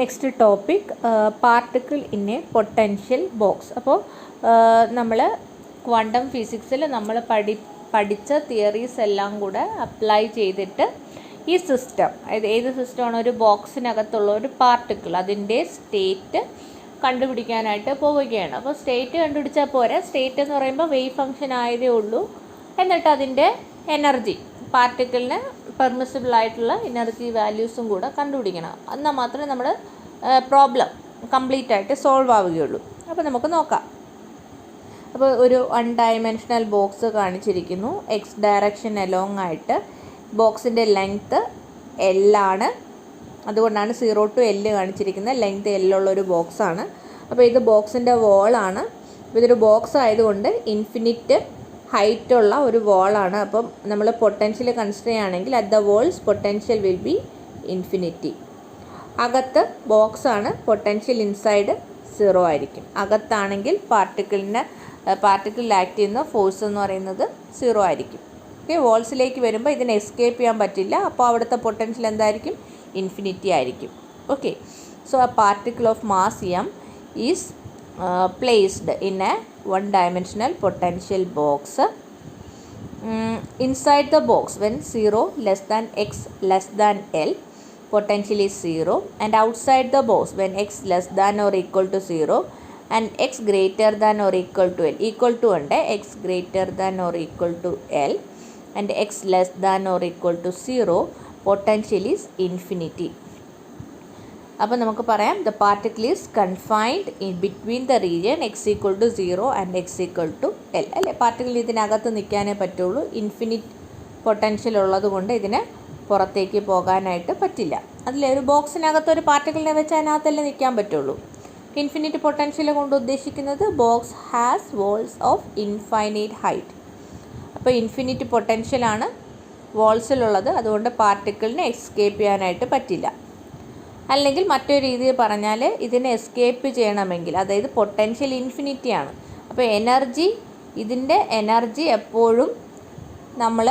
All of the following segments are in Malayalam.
Next topic particle in A potential box. അപ്പോൾ നമ്മൾ ക്വാണ്ടം ഫിസിക്സിൽ നമ്മൾ പഠിച്ച തിയറീസ് എല്ലാം കൂടെ അപ്ലൈ ചെയ്തിട്ട് ഈ സിസ്റ്റം, ഏത് സിസ്റ്റമാണ്, ഒരു ബോക്സിനകത്തുള്ള ഒരു പാർട്ടിക്കിൾ, അതിൻ്റെ സ്റ്റേറ്റ് കണ്ടുപിടിക്കാനായിട്ട് പോവുകയാണ്. അപ്പോൾ സ്റ്റേറ്റ് കണ്ടുപിടിച്ചാൽ പോരാ, സ്റ്റേറ്റ് എന്ന് പറയുമ്പോൾ വേവ് ഫംഗ്ഷൻ ആയതേ ഉള്ളൂ. എന്നിട്ട് അതിൻ്റെ എനർജി, പാർട്ടിക്കിളിന് പെർമിസിബിൾ ആയിട്ടുള്ള എനർജി വാല്യൂസും കൂടെ കണ്ടുപിടിക്കണം. എന്നാൽ മാത്രമേ നമ്മുടെ പ്രോബ്ലം കംപ്ലീറ്റ് ആയിട്ട് സോൾവ് ആവുകയുള്ളൂ. അപ്പോൾ നമുക്ക് നോക്കാം. അപ്പോൾ ഒരു 1 ഡയമെൻഷണൽ ബോക്സ് കാണിച്ചിരിക്കുന്നു. എക്സ് ഡയറക്ഷൻ അലോങ് ആയിട്ട് ബോക്സിൻ്റെ ലെങ്ത്ത് L അതുകൊണ്ടാണ് 0 to L കാണിച്ചിരിക്കുന്നത്. ലെങ്ത്ത് L ഉള്ളൊരു ബോക്സാണ്. അപ്പോൾ ഇത് ബോക്സിൻ്റെ വോളാണ്. അപ്പോൾ ഇതൊരു ബോക്സ് ആയതുകൊണ്ട് ഇൻഫിനിറ്റ് ഹൈറ്റുള്ള ഒരു വോളാണ്. അപ്പം നമ്മൾ പൊട്ടൻഷ്യൽ കൺസിഡർ ചെയ്യുകയാണെങ്കിൽ at the walls potential will be infinity. അകത്ത് ബോക്സാണ്, പൊട്ടൻഷ്യൽ ഇൻസൈഡ് 0 ആയിരിക്കും. അകത്താണെങ്കിൽ പാർട്ടിക്കിളിൽ ആക്ട് ചെയ്യുന്ന ഫോഴ്സ് എന്ന് പറയുന്നത് 0 ആയിരിക്കും. ഓക്കെ, വോൾസിലേക്ക് വരുമ്പോൾ ഇതിനെ എസ്കേപ്പ് ചെയ്യാൻ പറ്റില്ല. അപ്പോൾ അവിടുത്തെ പൊട്ടൻഷ്യൽ എന്തായിരിക്കും? ഇൻഫിനിറ്റി ആയിരിക്കും. Okay, so a particle of mass m is placed in a 1 dimensional potential box. Inside the box, when 0 less than x less than L, potential is 0, and outside the box, when x less than or equal to 0 and x greater than or equal to L, equal to ഉണ്ട്, x greater than or equal to L and x less than or equal to 0, potential is infinity. അപ്പോൾ നമുക്ക് പറയാം, the particle is confined in between the region x equal to 0 and x equal to L. അല്ലേ, പാർട്ടിക്കിൾ ഇതിനകത്ത് നിൽക്കാനേ പറ്റുള്ളൂ. ഇൻഫിനിറ്റ് പൊട്ടൻഷ്യൽ ഉള്ളത് കൊണ്ട് ഇതിന് പുറത്തേക്ക് പോകാനായിട്ട് പറ്റില്ല. അതിലൊരു ബോക്സിനകത്ത് ഒരു പാർട്ടിക്കിളിനെ വെച്ച് അതിനകത്തല്ലേ നിൽക്കാൻ പറ്റുള്ളൂ. ഇൻഫിനിറ്റ് പൊട്ടൻഷ്യൽ കൊണ്ട് ഉദ്ദേശിക്കുന്നത് box has walls of infinite height. അപ്പോൾ ഇൻഫിനിറ്റ് പൊട്ടൻഷ്യലാണ് വോൾസിലുള്ളത്, അതുകൊണ്ട് പാർട്ടിക്കിളിനെ എസ്കേപ്പ് ചെയ്യാനായിട്ട് പറ്റില്ല. അല്ലെങ്കിൽ മറ്റൊരു രീതിയിൽ പറഞ്ഞാൽ, ഇതിനെ എസ്കേപ്പ് ചെയ്യണമെങ്കിൽ, അതായത് പൊട്ടൻഷ്യൽ ഇൻഫിനിറ്റിയാണ്. അപ്പോൾ ഇതിൻ്റെ എനർജി എപ്പോഴും നമ്മൾ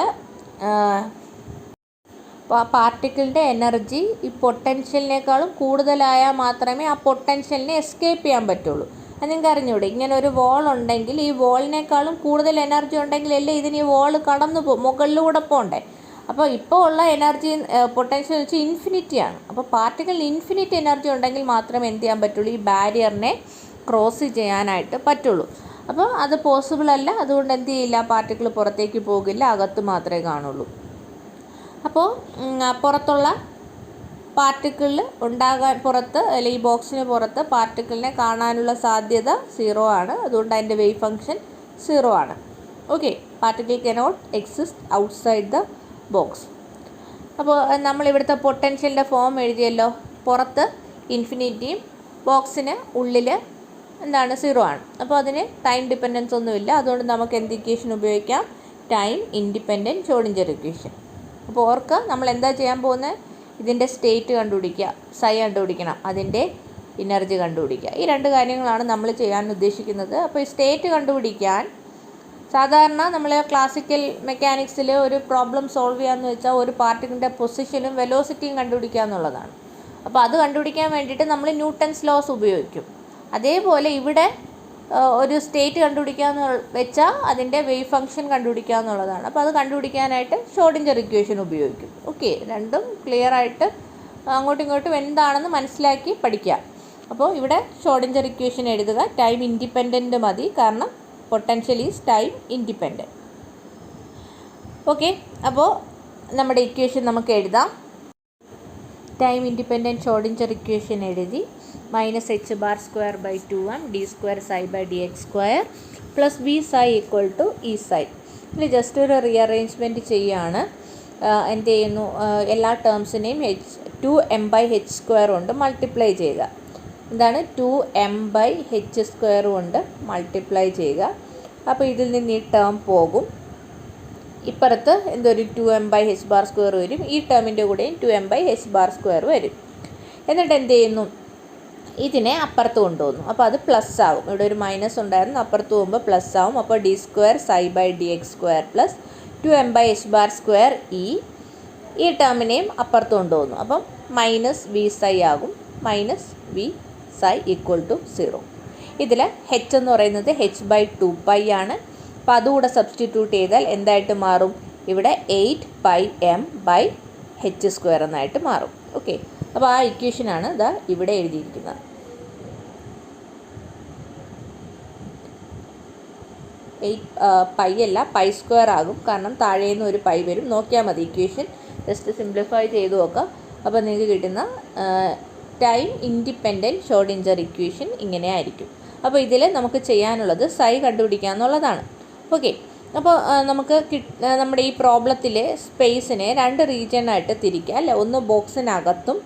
പാർട്ടിക്കിളിൻ്റെ എനർജി ഈ പൊട്ടൻഷ്യലിനേക്കാളും കൂടുതലായാൽ മാത്രമേ ആ പൊട്ടൻഷ്യലിനെ എസ്കേപ്പ് ചെയ്യാൻ പറ്റുള്ളൂ. അത് നിങ്ങൾക്ക് അറിഞ്ഞൂടെ? ഇങ്ങനെ ഒരു വോൾ ഉണ്ടെങ്കിൽ ഈ വോളിനേക്കാളും കൂടുതൽ എനർജി ഉണ്ടെങ്കിലല്ലേ ഇതിന് ഈ വോൾ കടന്നു മുകളിലൂടെ പോകണ്ടേ. അപ്പോൾ ഇപ്പോൾ ഉള്ള എനർജി പൊട്ടൻഷ്യൽ വെച്ച് ഇൻഫിനിറ്റിയാണ്. അപ്പോൾ പാർട്ടിക്കിളിന് ഇൻഫിനിറ്റ് എനർജി ഉണ്ടെങ്കിൽ മാത്രമേ എന്ത് ചെയ്യാൻ പറ്റുള്ളൂ? ഈ ബാരിയറിനെ ക്രോസ് ചെയ്യാനായിട്ട് പറ്റുള്ളൂ. അപ്പോൾ അത് പോസിബിൾ അല്ല. അതുകൊണ്ട് എന്ത് ചെയ്യില്ല, പാർട്ടിക്കിൾ പുറത്തേക്ക് പോകില്ല, അകത്ത് മാത്രമേ കാണുള്ളൂ. അപ്പോൾ പുറത്തുള്ള പാർട്ടിക്കിളിൽ പുറത്ത്, അല്ലെങ്കിൽ ഈ ബോക്സിന് പുറത്ത് പാർട്ടിക്കിളിനെ കാണാനുള്ള സാധ്യത 0 ആണ്. അതുകൊണ്ട് അതിൻ്റെ വേവ് ഫംഗ്ഷൻ 0 ആണ്. Okay, particle cannot exist outside the box. അപ്പോൾ നമ്മളിവിടുത്തെ പൊട്ടൻഷ്യലിൻ്റെ ഫോം എഴുതിയല്ലോ. പുറത്ത് ഇൻഫിനിറ്റിയും ബോക്സിന് ഉള്ളിൽ 0 ആണ്. അപ്പോൾ അതിന് ടൈം ഡിപ്പെൻഡൻസ് ഒന്നുമില്ല. അതുകൊണ്ട് നമുക്ക് എന്ത് ഇക്വേഷൻ ഉപയോഗിക്കാം? Time independent Schrödinger equation. അപ്പോൾ ഓർക്ക് നമ്മൾ എന്താ ചെയ്യാൻ പോകുന്നത്? ഇതിൻ്റെ സ്റ്റേറ്റ് കണ്ടുപിടിക്കുക, കണ്ടുപിടിക്കണം, അതിൻ്റെ എനർജി കണ്ടുപിടിക്കുക. ഈ 2 കാര്യങ്ങളാണ് നമ്മൾ ചെയ്യാൻ ഉദ്ദേശിക്കുന്നത്. അപ്പോൾ ഈ സ്റ്റേറ്റ് കണ്ടുപിടിക്കാൻ സാധാരണ നമ്മൾ ക്ലാസിക്കൽ മെക്കാനിക്സിൽ ഒരു പ്രോബ്ലം സോൾവ് ചെയ്യാമെന്ന് വെച്ചാൽ ഒരു പാർട്ടിക്കിളിൻ്റെ പൊസിഷനും വെലോസിറ്റിയും കണ്ടുപിടിക്കുക എന്നുള്ളതാണ്. അപ്പോൾ അത് കണ്ടുപിടിക്കാൻ വേണ്ടിയിട്ട് നമ്മൾ ന്യൂട്ടൺസ് ലോസ് ഉപയോഗിക്കും. അതേപോലെ ഇവിടെ ഒരു സ്റ്റേറ്റ് കണ്ടുപിടിക്കാമെന്ന് വെച്ചാൽ അതിൻ്റെ വേവ് ഫംഗ്ഷൻ കണ്ടുപിടിക്കുക എന്നുള്ളതാണ്. അപ്പോൾ അത് കണ്ടുപിടിക്കാനായിട്ട് ഷ്രോഡിഞ്ചർ ഇക്വേഷൻ ഉപയോഗിക്കും. ഓക്കെ, രണ്ടും ക്ലിയർ ആയിട്ട് അങ്ങോട്ടും ഇങ്ങോട്ടും എന്താണെന്ന് മനസ്സിലാക്കി പഠിക്കുക. അപ്പോൾ ഇവിടെ ഷ്രോഡിഞ്ചർ ഇക്വേഷൻ എഴുതുക. ടൈം ഇൻഡിപെൻഡൻറ്റ് മതി, കാരണം potential is time independent. Okay, അപ്പോൾ നമ്മുടെ ഇക്വേഷൻ നമുക്ക് എഴുതാം. ടൈം ഇൻഡിപെൻഡൻറ്റ് ഷ്രോഡിഞ്ചർ ഇക്വേഷൻ എഴുതി -h⁻² d² ψ/dx² plus b psi equal to e psi. ഇതിൽ ജസ്റ്റ് ഒരു റീഅറേഞ്ച്മെൻറ്റ് ചെയ്യുകയാണ്. എന്ത് ചെയ്യുന്നു? എല്ലാ ടേംസിനെയും 2m/h² കൊണ്ട് മൾട്ടിപ്ലൈ ചെയ്യുക. എന്താണ്? 2m/h² കൊണ്ട് മൾട്ടിപ്ലൈ ചെയ്യുക. അപ്പോൾ ഇതിൽ നിന്ന് ഈ ടേം പോകും. ഇപ്പുറത്ത് എന്തൊരു 2m/h² വരും. ഈ ടേമിൻ്റെ കൂടെയും 2m/h² വരും. എന്നിട്ട് എന്ത് ചെയ്യുന്നു? ഇതിനെ അപ്പുറത്ത് കൊണ്ടുപോകുന്നു. അപ്പോൾ അത് പ്ലസ് ആകും. ഇവിടെ ഒരു മൈനസ് ഉണ്ടായിരുന്നു, അപ്പുറത്ത് പോകുമ്പോൾ പ്ലസ് ആവും. അപ്പോൾ d² ψ/dx² പ്ലസ് 2m/h² ഈ ടേമിനെയും അപ്പുറത്ത് കൊണ്ടുപോകുന്നു. അപ്പം -v psi ആകും. Minus V psi equal to 0. ഇതിൽ h എന്ന് പറയുന്നത് h/2π ആണ്. അപ്പോൾ അതുകൂടെ സബ്സ്റ്റിറ്റ്യൂട്ട് ചെയ്താൽ എന്തായിട്ട് മാറും? ഇവിടെ 8πm/h² എന്നായിട്ട് മാറും. ഓക്കെ, അപ്പോൾ ആ ഇക്വേഷനാണ് ഇതാ ഇവിടെ എഴുതിയിരിക്കുന്നത്. 8π അല്ല π² ആകും, കാരണം താഴെ നിന്ന് ഒരു പൈ വരും. നോക്കിയാൽ മതി, ഇക്വേഷൻ ജസ്റ്റ് സിംപ്ലിഫൈ ചെയ്ത് നോക്കാം. അപ്പോൾ നിങ്ങൾക്ക് കിട്ടുന്ന ടൈം ഇൻഡിപെൻഡൻറ്റ് ഷ്രോഡിൻജർ ഇക്വേഷൻ ഇങ്ങനെ ആയിരിക്കും. അപ്പോൾ ഇതിൽ നമുക്ക് ചെയ്യാനുള്ളത് സൈ കണ്ടുപിടിക്കുക എന്നുള്ളതാണ്. ഓക്കെ, അപ്പോൾ നമുക്ക് നമ്മുടെ ഈ പ്രോബ്ലത്തിലെ സ്പേസിനെ 2 റീജിയനായിട്ട് തിരിക്കുക അല്ലേ. ഒന്ന് ബോക്സിനകത്തും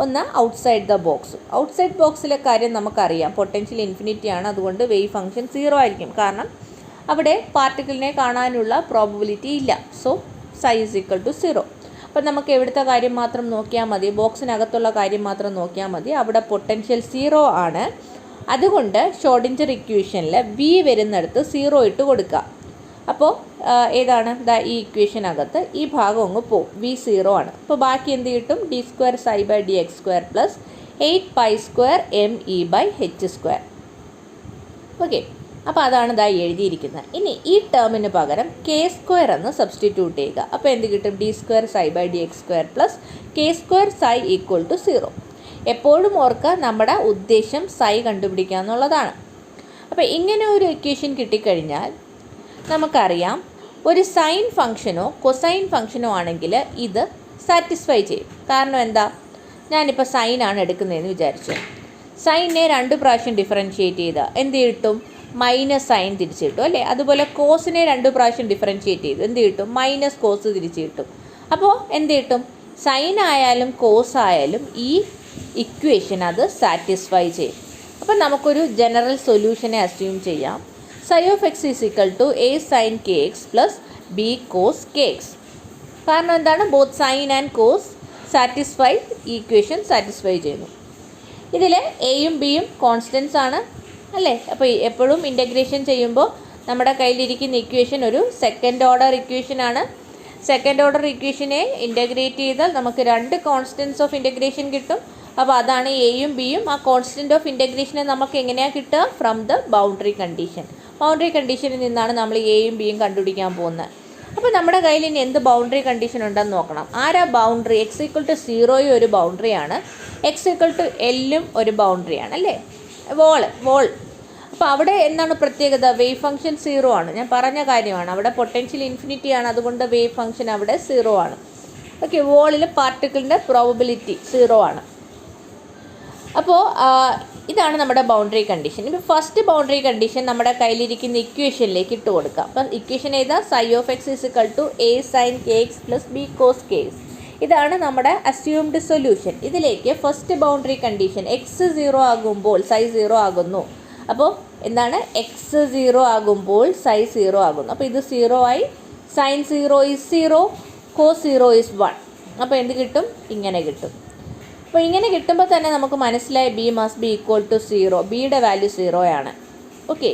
ഒന്ന് ഔട്ട്സൈഡ് ദ ബോക്സും. ഔട്ട്സൈഡ് ബോക്സിലെ കാര്യം നമുക്കറിയാം, പൊട്ടൻഷ്യൽ ഇൻഫിനിറ്റി ആണ്. അതുകൊണ്ട് വേവ് ഫംഗ്ഷൻ 0 ആയിരിക്കും, കാരണം അവിടെ പാർട്ടിക്കിളിനെ കാണാനുള്ള പ്രോബബിലിറ്റി ഇല്ല. So psi is equal to 0. അപ്പം നമുക്ക് എവിടുത്തെ കാര്യം മാത്രം നോക്കിയാൽ മതി, ബോക്സിനകത്തുള്ള കാര്യം മാത്രം നോക്കിയാൽ മതി. അവിടെ പൊട്ടൻഷ്യൽ 0 ആണ്. അതുകൊണ്ട് ഷ്രോഡിൻജർ ഇക്വേഷനിൽ വി വരുന്നിടത്ത് 0 ഇട്ട് കൊടുക്കുക. അപ്പോൾ ഏതാണ് ഈ ഇക്വേഷനകത്ത് ഈ ഭാഗം അങ്ങ് പോവും, വി 0 ആണ്. അപ്പോൾ ബാക്കി എന്ത് കിട്ടും? d² ψ/dx² plus 8π² me/h². Okay, അപ്പോൾ അതാണ് എഴുതിയിരിക്കുന്നത്. ഇനി ഈ ടേമിന് പകരം k² എന്ന് സബ്സ്റ്റിറ്റ്യൂട്ട് ചെയ്യുക. അപ്പോൾ എന്ത് കിട്ടും? d² ψ/dx² plus k² ψ equal to 0. എപ്പോഴും ഓർക്കുക, നമ്മുടെ ഉദ്ദേശം സൈ കണ്ടുപിടിക്കുക എന്നുള്ളതാണ്. അപ്പോൾ ഇങ്ങനെ ഒരു ഇക്വേഷൻ കിട്ടിക്കഴിഞ്ഞാൽ നമുക്കറിയാം, ഒരു സൈൻ ഫംഗ്ഷനോ കൊസൈൻ ഫംഗ്ഷനോ ആണെങ്കിൽ ഇത് സാറ്റിസ്ഫൈ ചെയ്യും. കാരണം എന്താ? ഞാനിപ്പോൾ സൈനാണ് എടുക്കുന്നതെന്ന് വിചാരിച്ചു. സൈനെ 2 പ്രാവശ്യം ഡിഫറൻഷ്യേറ്റ് ചെയ്താൽ എന്ത് കിട്ടും? മൈനസ് സൈൻ തിരിച്ച് കിട്ടും അല്ലേ. അതുപോലെ കോസിനെ 2 പ്രാവശ്യം ഡിഫറൻഷ്യേറ്റ് ചെയ്തു, എന്ത് കിട്ടും? മൈനസ് കോസ് തിരിച്ച് കിട്ടും. അപ്പോൾ എന്ത് കിട്ടും? സൈൻ ആയാലും കോസ് ആയാലും ഈ ഇക്വേഷൻ അത് സാറ്റിസ്ഫൈ ചെയ്യും. അപ്പം നമുക്കൊരു ജനറൽ സൊല്യൂഷനെ അസ്യൂം ചെയ്യാം. psi of x is equal to a sin kx plus b cos kx. കാരണം എന്താണ്? Both sine and cos satisfy, equation satisfy ചെയ്യുന്നു. ഇതിൽ എയും ബിയും കോൺസ്റ്റൻസ് ആണ് അല്ലേ. അപ്പോൾ എപ്പോഴും ഇൻ്റഗ്രേഷൻ ചെയ്യുമ്പോൾ നമ്മുടെ കയ്യിലിരിക്കുന്ന ഇക്വേഷൻ ഒരു സെക്കൻഡ് ഓർഡർ ഇക്വേഷനാണ്. സെക്കൻഡ് ഓർഡർ ഇക്വേഷനെ ഇൻ്റഗ്രേറ്റ് ചെയ്താൽ നമുക്ക് 2 കോൺസ്റ്റൻസ് ഓഫ് ഇൻ്റഗ്രേഷൻ കിട്ടും. അപ്പോൾ അതാണ് എയും ബിയും. ആ കോൺസ്റ്റൻറ്റ് ഓഫ് ഇൻ്റഗ്രേഷനെ നമുക്ക് എങ്ങനെയാണ് കിട്ടുക? From the boundary condition. Boundary കണ്ടീഷനിൽ നിന്നാണ് നമ്മൾ എയും ബിയും കണ്ടുപിടിക്കാൻ പോകുന്നത്. അപ്പോൾ നമ്മുടെ കയ്യിൽ ഇനി എന്ത് ബൗണ്ടറി കണ്ടീഷൻ ഉണ്ടെന്ന് നോക്കണം. ആരാ ബൗണ്ടറി? x = 0 ഒരു ബൗണ്ടറിയാണ്, x = L ഒരു ബൗണ്ടറിയാണ് അല്ലേ. വോൾ. അപ്പോൾ അവിടെ എന്താണ് പ്രത്യേകത? വേവ് ഫംഗ്ഷൻ 0 ആണ്. ഞാൻ പറഞ്ഞ കാര്യമാണ്, അവിടെ പൊട്ടൻഷ്യൽ ഇൻഫിനിറ്റി ആണ്. അതുകൊണ്ട് വേവ് ഫംഗ്ഷൻ അവിടെ 0 ആണ്. ഓക്കെ, വോളിൽ പാർട്ടിക്കിളിൻ്റെ പ്രോബബിലിറ്റി 0 ആണ്. അപ്പോൾ ഇതാണ് നമ്മുടെ ബൗണ്ടറി കണ്ടീഷൻ. ഇപ്പോൾ ഫസ്റ്റ് ബൗണ്ടറി കണ്ടീഷൻ നമ്മുടെ കയ്യിലിരിക്കുന്ന ഇക്വേഷനിലേക്ക് ഇട്ട് കൊടുക്കാം. അപ്പം ഇക്വേഷൻ ഏതാ? psi of x is equal to a sin kx plus b cos kx. ഇതാണ് നമ്മുടെ അസ്യൂംഡ് സൊല്യൂഷൻ. ഇതിലേക്ക് ഫസ്റ്റ് ബൗണ്ടറി കണ്ടീഷൻ x 0 ആകുമ്പോൾ psi 0 ആകുന്നു. അപ്പോൾ എന്താണ്? x 0 ആകുമ്പോൾ psi 0 ആകുന്നു. അപ്പോൾ ഇത് 0 ആയി. sin 0 is 0, cos 0 is 1. അപ്പോൾ എന്ത് കിട്ടും? ഇങ്ങനെ കിട്ടും. അപ്പോൾ ഇങ്ങനെ കിട്ടുമ്പോൾ തന്നെ നമുക്ക് മനസ്സിലായി b must be equal to 0. ബിയുടെ വാല്യൂ 0 ആണ്. ഓക്കെ,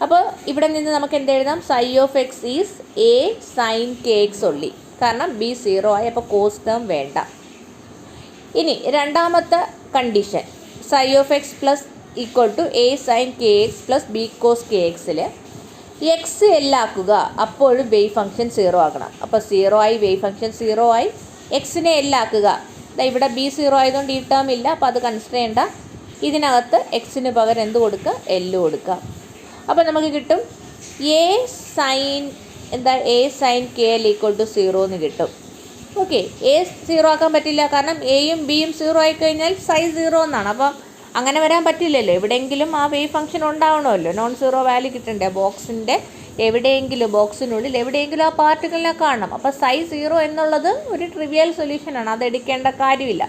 അപ്പോൾ ഇവിടെ നിന്ന് നമുക്ക് എന്ത് എഴുതാം? psi of x is a sin kx only. കാരണം b 0 ആയി, അപ്പോൾ കോസ് ടേം വേണ്ട. ഇനി രണ്ടാമത്തെ condition psi of x plus equal to a sin kx plus b cos kxൽ x എല്ലാക്കുക, അപ്പോഴും വേവ് ഫംഗ്ഷൻ 0 ആകണം. അപ്പോൾ 0 ആയി, വേവ് ഫംഗ്ഷൻ 0 ആയി. എക്സിനെ എല്ലാക്കുക, ഇവിടെ b 0 ആയതുകൊണ്ട് ഈ ടേം ഇല്ല, അപ്പോൾ അത് കൺസിഡർ ചെയ്യേണ്ട. ഇതിനകത്ത് എക്സിന് പകരം എന്ത് കൊടുക്കുക? L കൊടുക്കുക. അപ്പോൾ നമുക്ക് കിട്ടും a sin kl = 0 എന്ന് കിട്ടും. ഓക്കെ, a 0 ആക്കാൻ പറ്റില്ല, കാരണം എയും ബിയും 0 ആയിക്കഴിഞ്ഞാൽ psi 0 എന്നാണ്. അപ്പോൾ അങ്ങനെ വരാൻ പറ്റില്ലല്ലോ. എവിടെയെങ്കിലും ആ വേവ് ഫംഗ്ഷൻ ഉണ്ടാവണമല്ലോ. നോൺ 0 വാല്യൂ കിട്ടണ്ടേ? ബോക്സിൻ്റെ എവിടെയെങ്കിലും, ബോക്സിനുള്ളിൽ എവിടെയെങ്കിലും ആ പാർട്ടിക്കിളിനെ കാണണം. അപ്പോൾ psi 0 എന്നുള്ളത് ഒരു ട്രിവിയൽ സൊല്യൂഷനാണ്, അത് എടുക്കേണ്ട കാര്യമില്ല.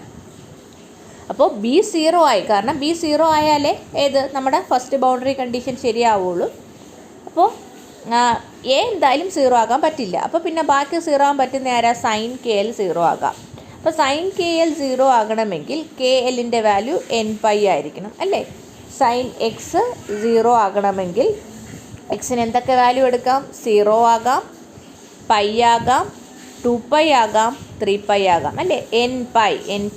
അപ്പോൾ b 0 ആയി, കാരണം b 0 ആയാലേ നമ്മുടെ ഫസ്റ്റ് ബൗണ്ടറി കണ്ടീഷൻ ശരിയാവുള്ളൂ. അപ്പോൾ a എന്തായാലും 0 ആകാൻ പറ്റില്ല. അപ്പോൾ പിന്നെ ബാക്കി 0 ആകാൻ പറ്റുന്ന ആരാ? sin kl 0 ആകാം. അപ്പോൾ sin kl 0 ആകണമെങ്കിൽ kl-ൻ്റെ വാല്യൂ nπ ആയിരിക്കണം അല്ലേ. sin x 0 ആകണമെങ്കിൽ എക്സിന് എന്തൊക്കെ വാല്യൂ എടുക്കാം? 0 ആകാം, പൈ ആകാം, 2π ആകാം 3π ആകാം അല്ലേ, n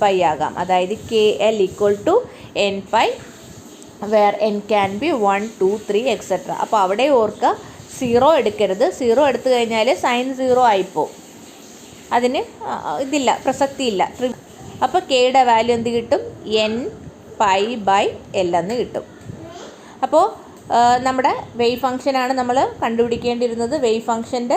പൈ ആകാം. അതായത് KL equal to n π where n can be 1, 2, 3 etcetera. അപ്പോൾ അവിടെ ഓർക്കുക 0 എടുക്കരുത്. 0 എടുത്തു കഴിഞ്ഞാൽ സൈൻ 0 ആയിപ്പോവും, അതിന് ഇതില്ല, പ്രസക്തിയില്ല. അപ്പോൾ കെയുടെ വാല്യൂ എന്ത് കിട്ടും, n π/L എന്ന് കിട്ടും. അപ്പോൾ നമ്മുടെ വേവ് ഫംഗ്ഷനാണ് നമ്മൾ കണ്ടുപിടിക്കേണ്ടിയിരുന്നത്. വേവ് ഫംഗ്ഷൻ്റെ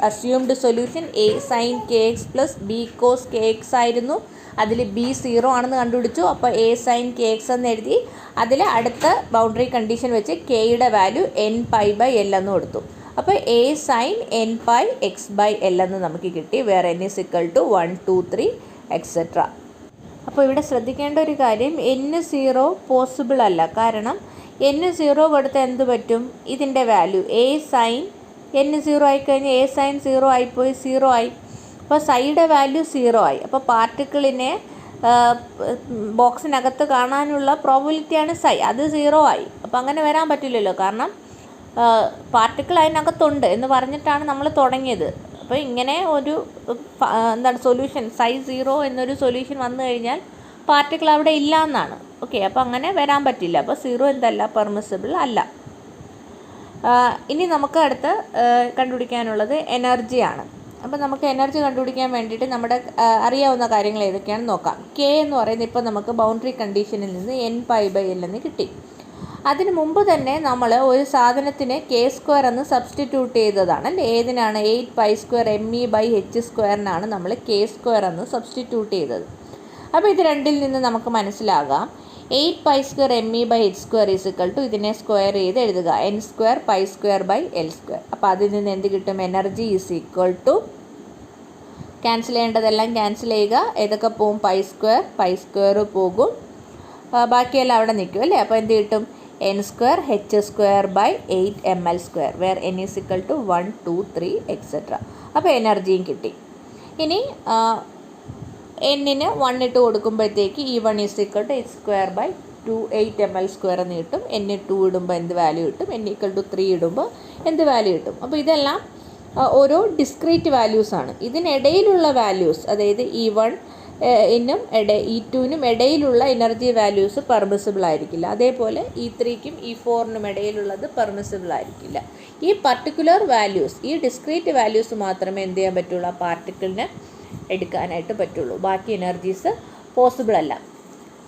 assumed solution A sin kx plus B cos kx ആയിരുന്നു. അതിൽ B 0 ആണെന്ന് കണ്ടുപിടിച്ചു. അപ്പോൾ A sin kx എന്ന് എഴുതി. അതിൽ അടുത്ത ബൗണ്ടറി കണ്ടീഷൻ വെച്ച് കെയുടെ വാല്യൂ n π/L എന്ന് കൊടുത്തു. അപ്പോൾ A sin n πx/L എന്ന് നമുക്ക് കിട്ടി. വേറെ n is equal to 1, 2, 3 etcetera. അപ്പോൾ ഇവിടെ ശ്രദ്ധിക്കേണ്ട ഒരു കാര്യം, n0 പോസിബിൾ അല്ല. കാരണം n0 കൊടുത്താൽ എന്ത് പറ്റും, ഇതിൻ്റെ വാല്യൂ A sin n0 ആയിക്കഴിഞ്ഞാൽ A sin 0 ആയിപ്പോയി, 0 ആയി. അപ്പോൾ സൈയുടെ വാല്യൂ 0 ആയി. അപ്പോൾ പാർട്ടിക്കിളിനെ ബോക്സിനകത്ത് കാണാനുള്ള പ്രോബിലിറ്റിയാണ് സൈ, അത് 0 ആയി. അപ്പോൾ അങ്ങനെ വരാൻ പറ്റില്ലല്ലോ, കാരണം പാർട്ടിക്കിൾ അതിനകത്തുണ്ട് എന്ന് പറഞ്ഞിട്ടാണ് നമ്മൾ തുടങ്ങിയത്. അപ്പോൾ ഇങ്ങനെ ഒരു എന്താണ് സൊല്യൂഷൻ സൈ 0 എന്നൊരു സൊല്യൂഷൻ വന്നു കഴിഞ്ഞാൽ പാർട്ടിക്കിൾ അവിടെ ഇല്ല എന്നാണ്. ഓക്കെ, അപ്പോൾ അങ്ങനെ വരാൻ പറ്റില്ല. അപ്പോൾ 0 എന്തല്ല, പെർമിസിബിൾ അല്ല. ഇനി നമുക്ക് അടുത്ത് കണ്ടുപിടിക്കാനുള്ളത് എനർജിയാണ്. അപ്പോൾ നമുക്ക് എനർജി കണ്ടുപിടിക്കാൻ വേണ്ടിയിട്ട് നമ്മുടെ അറിയാവുന്ന കാര്യങ്ങൾ ഏതൊക്കെയാണെന്ന് നോക്കാം. കെ എന്ന് പറയുന്നത് ഇപ്പോൾ നമുക്ക് ബൗണ്ടറി കണ്ടീഷനിൽ നിന്ന് n π/L എന്ന് കിട്ടി. അതിന് മുമ്പ് തന്നെ നമ്മൾ ഒരു സാധനത്തിന് k² എന്ന് സബ്സ്റ്റിറ്റ്യൂട്ട് ചെയ്തതാണ് അല്ലേ. ഏതിനാണ്, 8π² me/h² നമ്മൾ k² എന്ന് സബ്സ്റ്റിറ്റ്യൂട്ട് ചെയ്തത്. അപ്പോൾ ഇത് രണ്ടിൽ നിന്ന് നമുക്ക് മനസ്സിലാകാം 8π² me/h² ഈസ് ഇക്വൽ ടു ഇതിനെ സ്ക്വയർ ചെയ്ത് എഴുതുക n² π²/L². അപ്പോൾ അതിൽ നിന്ന് എന്ത് കിട്ടും, energy is equal to, cancel ചെയ്യേണ്ടതെല്ലാം ക്യാൻസൽ ചെയ്യുക. ഏതൊക്കെ പോവും, π² പോകും, ബാക്കിയെല്ലാം അവിടെ നിൽക്കും അല്ലേ. അപ്പോൾ എന്ത് കിട്ടും, n² h²/8 ml², where n is equal to 1, 2, 3 etcetera. അപ്പോൾ എനർജിയും കിട്ടി. ഇനി n-ന് 1 ഇട്ട് കൊടുക്കുമ്പോഴത്തേക്ക് E1 is equal to h²/2 8 ml² എന്ന് കിട്ടും. n2 ഇടുമ്പോൾ എന്ത് വാല്യൂ കിട്ടും, n ഈക്വൽ ടു 3 ഇടുമ്പോൾ എന്ത് വാല്യൂ കിട്ടും. അപ്പോൾ ഇതെല്ലാം ഓരോ ഡിസ്ക്രീറ്റ് വാല്യൂസാണ്. ഇതിനിടയിലുള്ള വാല്യൂസ്, അതായത് E1 നും E2നും ഇടയിലുള്ള എനർജി വാല്യൂസ് പെർമിസിബിൾ ആയിരിക്കില്ല. അതേപോലെ E3ക്കും E4നും ഇടയിലുള്ളത് പെർമിസിബിൾ ആയിരിക്കില്ല. ഈ പർട്ടിക്കുലർ വാല്യൂസ്, ഈ ഡിസ്ക്രീറ്റ് വാല്യൂസ് മാത്രമേ എന്ത് ചെയ്യാൻ പറ്റുള്ളൂ, ആ പാർട്ടിക്കിളിന് എടുക്കാനായിട്ട് പറ്റുള്ളൂ. ബാക്കി എനർജീസ് പോസിബിൾ അല്ല.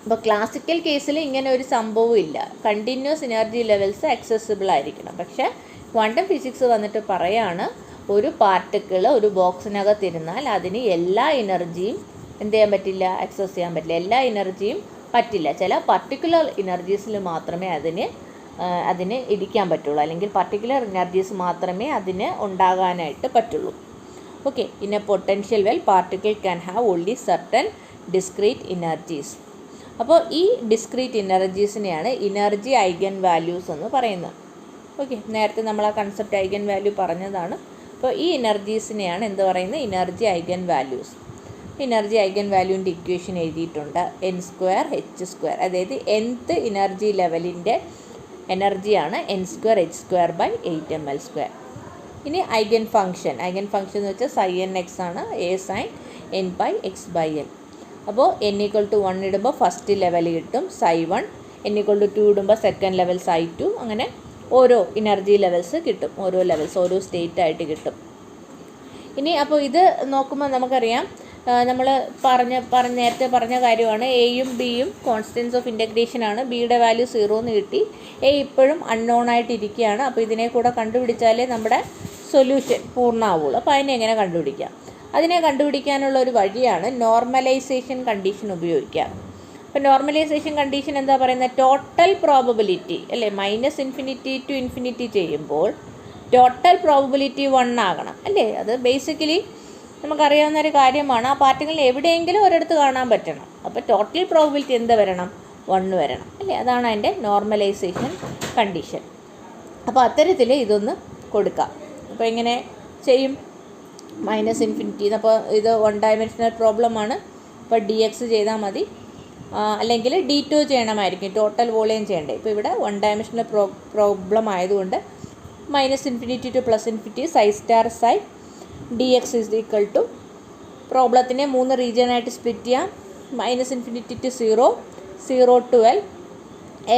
അപ്പോൾ ക്ലാസിക്കൽ കേസിൽ ഇങ്ങനെ ഒരു സംഭവം ഇല്ല. കണ്ടിന്യൂസ് എനർജി ലെവൽസ് അക്സസിബിൾ ആയിരിക്കണം. പക്ഷേ ക്വാണ്ടം ഫിസിക്സ് വന്നിട്ട് പറയാണ്, ഒരു പാർട്ടിക്കിൾ ഒരു ബോക്സിനകത്തിരുന്നാൽ അതിന് എല്ലാ എനർജിയും എന്ത് ചെയ്യാൻ പറ്റില്ല, ആക്സസ് ചെയ്യാൻ പറ്റില്ല. എല്ലാ എനർജിയും പറ്റില്ല. ചില പർട്ടിക്കുലർ എനർജീസിൽ മാത്രമേ അതിന് ഇരിക്കാൻ പറ്റുള്ളൂ, അല്ലെങ്കിൽ പർട്ടിക്കുലർ എനർജീസ് മാത്രമേ അതിന് ഉണ്ടാകാനായിട്ട് പറ്റുള്ളൂ. Okay, in A potential well particle can have only certain discrete energies. അപ്പോൾ ഈ ഡിസ്ക്രീറ്റ് എനർജീസിനെയാണ് എനർജി ഐഗൻ വാല്യൂസ് എന്ന് പറയുന്നത്. ഓക്കെ, നേരത്തെ നമ്മൾ ആ കൺസെപ്റ്റ് ഐഗൻ വാല്യൂ പറഞ്ഞതാണ്. അപ്പോൾ ഈ എനർജീസിനെയാണ് എന്ത് പറയുന്നത്, energy eigen values. Energy eigen വാല്യൂവിൻ്റെ ഇക്വേഷൻ എഴുതിയിട്ടുണ്ട്, n² h². അതായത് nth എനർജി ലെവലിൻ്റെ എനർജിയാണ് n² h²/8 ml². ഇനി ഐഗൻ ഫംഗ്ഷൻ എന്ന് വെച്ചാൽ sin nx ആണ്, A sin n πx/L. അപ്പോൾ n ഈക്വൽ ടു 1 ഇടുമ്പോൾ ഫസ്റ്റ് ലെവൽ കിട്ടും ψ1, n ഈക്വൽ ടു 2 ഇടുമ്പോൾ സെക്കൻഡ് ലെവൽ ψ2. അങ്ങനെ ഓരോ എനർജി ലെവൽസ് കിട്ടും, ഓരോ സ്റ്റേറ്റ് ആയിട്ട് കിട്ടും. ഇനി അപ്പോൾ ഇത് നോക്കുമ്പോൾ നമുക്കറിയാം, നമ്മൾ നേരത്തെ പറഞ്ഞ കാര്യമാണ്, എയും ബിയും കോൺസ്റ്റൻസ് ഓഫ് ഇൻ്റഗ്രേഷൻ ആണ്. ബിയുടെ വാല്യൂ 0 എന്ന് കിട്ടി. എ ഇപ്പോഴും അൺനോൺ ആയിട്ടിരിക്കുകയാണ്. അപ്പോൾ ഇതിനെ കൂടെ കണ്ടുപിടിച്ചാലേ നമ്മുടെ സൊല്യൂഷൻ പൂർണ്ണമാവുള്ളൂ. അപ്പോൾ അതിനെ എങ്ങനെ കണ്ടുപിടിക്കാം, അതിനെ കണ്ടുപിടിക്കാനുള്ള ഒരു വഴിയാണ് നോർമലൈസേഷൻ കണ്ടീഷൻ ഉപയോഗിക്കുക. അപ്പോൾ നോർമലൈസേഷൻ കണ്ടീഷൻ എന്താ പറയുന്നത്, ടോട്ടൽ പ്രോബബിലിറ്റി അല്ലേ, -∞ to ∞ ചെയ്യുമ്പോൾ ടോട്ടൽ പ്രോബബിലിറ്റി 1 ആകണം അല്ലേ. അത് ബേസിക്കലി നമുക്കറിയാവുന്നൊരു കാര്യമാണ്. ആ പാർട്ടിക്കിളിന് എവിടെയെങ്കിലും ഒരിടത്ത് കാണാൻ പറ്റണം. അപ്പോൾ ടോട്ടൽ പ്രോബബിലിറ്റി എന്ത് വരണം, 1 വരണം അല്ലേ. അതാണ് അതിൻ്റെ നോർമലൈസേഷൻ കണ്ടീഷൻ. അപ്പോൾ അത്തരത്തിൽ ഇതൊന്ന് കൊടുക്കാം. അപ്പോൾ എങ്ങനെ ചെയ്യും, -∞. അപ്പോൾ ഇത് 1 ഡയമെൻഷണൽ പ്രോബ്ലമാണ്. അപ്പോൾ dx ചെയ്താൽ മതി, അല്ലെങ്കിൽ d2 ചെയ്യണമായിരിക്കും, ടോട്ടൽ വോളിയം ചെയ്യേണ്ടത്. ഇപ്പോൾ ഇവിടെ 1 ഡയമെൻഷണൽ പ്രോബ്ലം ആയതുകൊണ്ട് -∞ to +∞ psi dx is equal to പ്രോബ്ലത്തിനെ 3 റീജിയനായിട്ട് സ്പ്ലിറ്റ് ചെയ്യാം. -∞ to 0, 0 to L,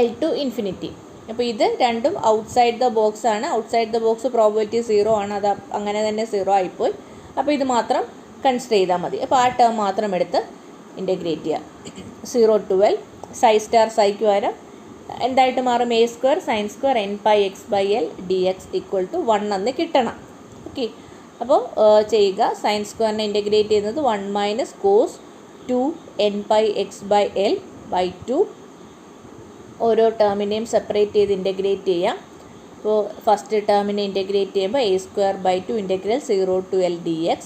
L to infinity. അപ്പോൾ ഇത് രണ്ടും ഔട്ട്സൈഡ് ദ ബോക്സ് ആണ്. ഔട്ട്സൈഡ് ദ ബോക്സ് പ്രോബിലിറ്റി 0 ആണ്. അത് അങ്ങനെ തന്നെ 0 ആയിപ്പോയി. അപ്പോൾ ഇത് മാത്രം കൺസിഡർ ചെയ്താൽ മതി. അപ്പോൾ ആ ടേം മാത്രം എടുത്ത് ഇൻ്റഗ്രേറ്റ് ചെയ്യാം. 0 to L, സൈ സ്റ്റാർ സൈക്ക് പകരം എന്തായിട്ട് മാറും? a² sin² nπx/L dx = 1 എന്ന് കിട്ടണം. ഓക്കെ, അപ്പോൾ ചെയ്യുക. sin² ഇൻ്റഗ്രേറ്റ് ചെയ്യുന്നത് 1 - cos 2 nπx/L/2. ഓരോ ടേമിനെയും സെപ്പറേറ്റ് ചെയ്ത് ഇൻ്റഗ്രേറ്റ് ചെയ്യാം. അപ്പോൾ ഫസ്റ്റ് ടേമിനെ ഇൻ്റഗ്രേറ്റ് ചെയ്യുമ്പോൾ a²/2 integral 0 to L dx.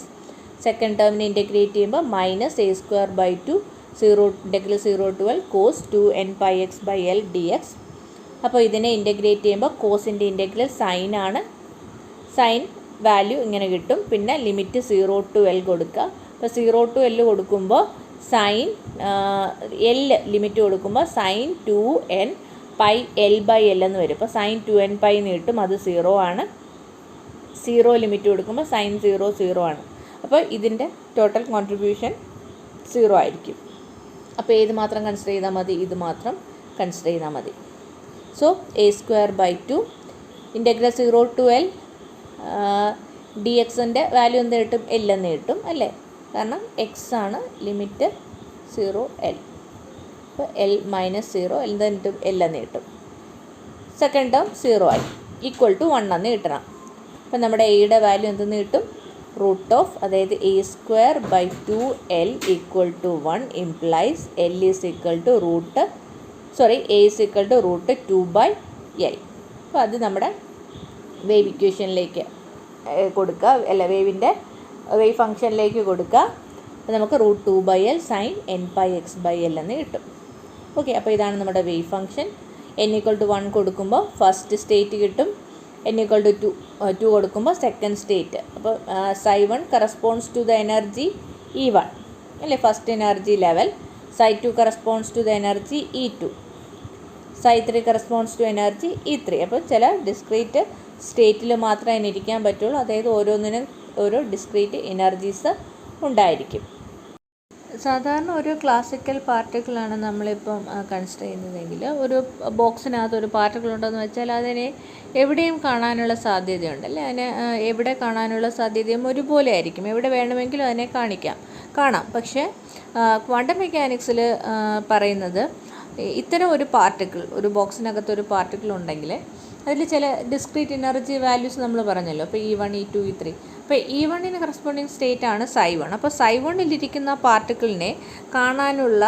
Second ടേമിനെ ഇൻ്റഗ്രേറ്റ് ചെയ്യുമ്പോൾ -a²/2 integral 0 to L cos 2 nπx/L dx. അപ്പോൾ ഇതിനെ ഇൻ്റഗ്രേറ്റ് ചെയ്യുമ്പോൾ കോസിൻ്റെ ഇൻ്റഗ്രൽ സൈൻ ആണ്. സൈൻ വാല്യൂ ഇങ്ങനെ കിട്ടും. പിന്നെ ലിമിറ്റ് 0 to L കൊടുക്കുക. അപ്പോൾ 0 to L കൊടുക്കുമ്പോൾ സൈൻ L ലിമിറ്റ് കൊടുക്കുമ്പോൾ sin 2nπL/L എന്ന് വരും. അപ്പോൾ sin 2nπ എന്ന് കിട്ടും. അത് 0 ആണ്. 0 ലിമിറ്റ് കൊടുക്കുമ്പോൾ sin 0 0 ആണ്. അപ്പോൾ ഇതിൻ്റെ ടോട്ടൽ കോൺട്രിബ്യൂഷൻ 0 ആയിരിക്കും. അപ്പോൾ ഏത് മാത്രം കൺസിഡർ ചെയ്താൽ മതി? ഇത് മാത്രം കൺസിഡർ ചെയ്താൽ മതി. So a²/2 integral 0 to L dxൻ്റെ വാല്യൂ എന്ത് കിട്ടും? L എന്ന് കിട്ടും അല്ലേ? കാരണം x ആണ് ലിമിറ്റ് 0 L. അപ്പോൾ L - 0 എന്ത് കിട്ടും? L എന്ന് കിട്ടും. സെക്കൻഡ് ടേം 0 ആയി =1 എന്ന് കിട്ടണം. അപ്പോൾ നമ്മുടെ എയുടെ വാല്യൂ എന്തെന്ന് കിട്ടും? √, അതായത് a²/2 L = 1 implies L is equal to a is equal to √2/L. അപ്പോൾ അത് നമ്മുടെ വേവ് ഇക്വേഷനിലേക്ക് കൊടുക്കുക. അല്ല, വേവ് ഫംഗ്ഷനിലേക്ക് കൊടുക്കുക. അപ്പോൾ നമുക്ക് √2/L sin nπx/L എന്ന് കിട്ടും. ഓക്കെ, അപ്പോൾ ഇതാണ് നമ്മുടെ വേവ് ഫംഗ്ഷൻ. n = 1 കൊടുക്കുമ്പോൾ ഫസ്റ്റ് സ്റ്റേറ്റ് കിട്ടും. n = 2 കൊടുക്കുമ്പോൾ സെക്കൻഡ് സ്റ്റേറ്റ്. അപ്പോൾ ψ1 corresponds to the energy E1 അല്ലേ, first energy level. ψ2 corresponds to the energy E2. ψ3 corresponds to energy E3. അപ്പോൾ ചില ഡിസ്ക്രീറ്റ് സ്റ്റേറ്റിൽ മാത്രമേ അതിന് ഇരിക്കാൻ പറ്റുള്ളൂ. അതായത് ഓരോന്നിനും ഓരോ ഡിസ്ക്രീറ്റ് എനർജീസ് ഉണ്ടായിരിക്കും. സാധാരണ ഒരു ക്ലാസിക്കൽ പാർട്ടിക്കിളാണ് നമ്മളിപ്പം കൺസിഡർ ചെയ്യുന്നതെങ്കിൽ, ഒരു ബോക്സിനകത്ത് ഒരു പാർട്ടിക്കിൾ ഉണ്ടെന്ന് വെച്ചാൽ അതിനെ എവിടെയും കാണാനുള്ള സാധ്യതയുണ്ട് അല്ലേ? അതിനെ എവിടെ കാണാനുള്ള സാധ്യതയും ഒരുപോലെ ആയിരിക്കും. എവിടെ വേണമെങ്കിലും അതിനെ കാണാം. പക്ഷേ ക്വാണ്ടം മെക്കാനിക്സിൽ പറയുന്നത് ഇത്തരം ഒരു പാർട്ടിക്കിൾ, ഒരു ബോക്സിനകത്ത് ഒരു പാർട്ടിക്കിൾ ഉണ്ടെങ്കിൽ അതിൽ ചില ഡിസ്ക്രീറ്റ് എനർജി വാല്യൂസ് നമ്മൾ പറഞ്ഞല്ലോ. അപ്പോൾ E1, E2, E3. അപ്പോൾ E1ന് കറസ്പോണ്ടിങ് സ്റ്റേറ്റ് ആണ് ψ1. അപ്പോൾ ψ1ലിരിക്കുന്ന പാർട്ടിക്കിളിനെ കാണാനുള്ള